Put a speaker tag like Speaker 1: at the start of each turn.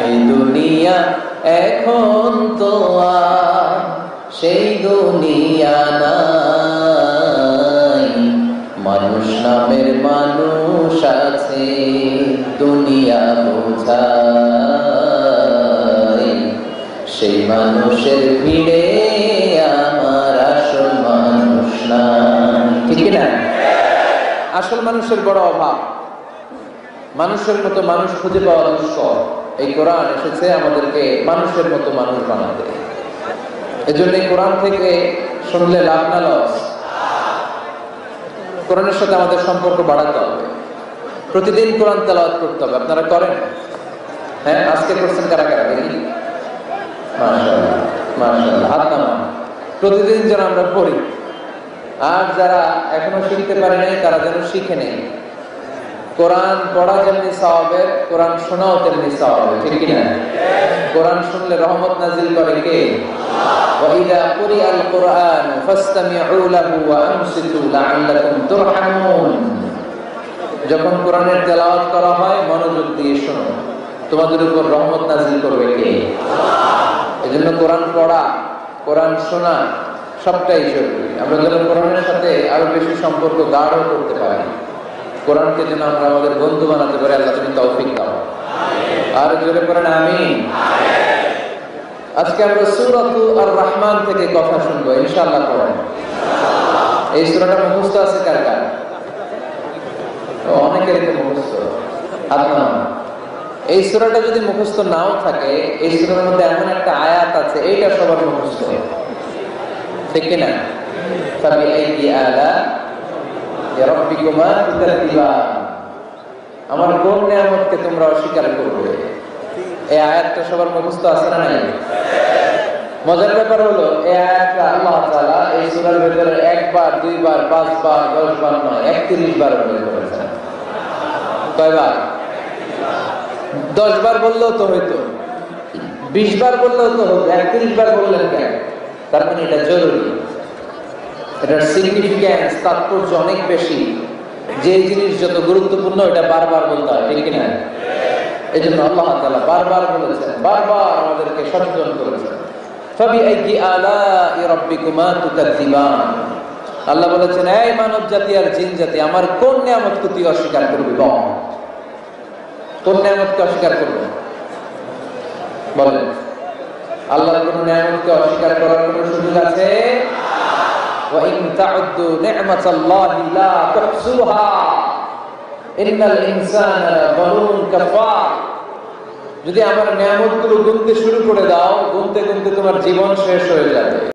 Speaker 1: এই দুনিয়া এখন তো আর সেই দুনিয়া নাই, মানুষ নামের মানুষ আছে দুনিয়া বোঝায়, সেই মানুষের ভিড়ে আমার আসল মানুষ নাই। ঠিক না? আসল মানুষের বড় অভাব, মানুষের মতো মানুষ খুঁজে পাওয়া দুষ্কর। এই কোরআন এসেছে আমাদেরকে মানুষের মতো মানুষ বানাতে। এজন্য কোরআন থেকে শুনলে লাভ না লস? কোরআনের সাথে আমাদের সম্পর্ক বাড়াতে হবে, প্রতিদিন কোরআন তেলাওয়াত করতে হবে। আপনারা করেন? হ্যাঁ, আজকে করছেন কারা কারা দেখি? মাশাআল্লাহ মাশাআল্লাহ, হাত নামান। প্রতিদিন যেন আমরা পড়ি, আর যারা এখনো শিখতে পারে নাই তারা যেন শিখে নেই। কোরআন পড়া যেমনি সওয়াবের, কোরআন শোনাও তেমনি সওয়াবের। ঠিক কি না? কোরআন শুনলে রহমত নাজিল করে কে? ওয়া ইযা কুরিআল কুরআন ফাসতামিউ লাহু ওয়া আনসিতু লাআল্লাকুম তুরহামুন। যখন কোরআনের তেলাওয়াত করা হয় মনোযোগ দিয়ে শোনো, তোমাদের উপর রহমত নাজিল করবে কে? আল্লাহ। এজন্য কোরআন পড়া, কোরআন শোনা সবটাই জরুরি। আমরা যেন কোরআনের সাথে আরো বেশি সম্পর্ক গাঢ় করতে পারি, কোরআনকে যেন আমরা আমাদের বন্ধু বানাতে পারি। আল্লাহ তুমি তৌফিক দাও। আর জোরে পড়েন আমিন। আজকে আমরা সূরাতু আর রহমান থেকে কথা শুনবো ইনশাআল্লাহ। পড়েন। এই সূরাটা মুখস্থ আছে কার কার? অনেকের মুখস্থ। আল্লাহ, এই সূরাটা যদি মুখস্থ নাও থাকে, এই সূরার মধ্যে এমন একটা আয়াত আছে এইটা সবার মুখস্থ। ঠিক কি না? ফাবিআইয়ি আলা রাব্বিকুমা তুকাযিবান, আমার কোন নিয়ামতকে তোমরা অস্বীকার করবে। এই আয়াতটা সবার মুখস্থ আছে না নাই? মজার ব্যাপার হলো এই আয়াতটা আল্লাহ তাআলা এই সূরার ভিতরে একবার, দুইবার, 5 বার, 10 বার নয়, 31 বার উল্লেখ করেছেন। কয়বার? 10 বার বললেও তো হইতো, 20 বার বললেও তো হতো, 31 বার বললেন কেন? তার মানে এটা জরুরি, এটার সিগনিফিকেন্স, তাৎপর্য অনেক বেশি। যে জিনিস যত গুরুত্বপূর্ণ এটা বারবার বলতে হয়। ঠিক কিনা? এই জন্য আল্লাহ তাআলা বারবার বলেছেন, বারবার আমাদেরকে সচেতন করেছেন। ফাবিআইয়ি আলা'i রাব্বিকুমা তুকাযিবান। আল্লাহ বলেছেন, এই মানব জাতি আর জিন জাতি, আমার কোন নিয়ামতকে তুই অস্বীকার করবি? বল, কোন নিয়ামতকে অস্বীকার করবে? বলেন। আল্লাহর কোন নিয়ামতকে অস্বীকার করার কোন সুযোগ আছে? ওয়া ইন তা'উদ্দু নি'মাতাল্লাহি লা তুহসুহা ইন্নাল ইনসানা লাযালুমুন কাফার। যদি আমার নিয়ামতগুলো গুনতে শুরু করে দাও, গুনতে গুনতে তোমার জীবন শেষ হয়ে যাবে।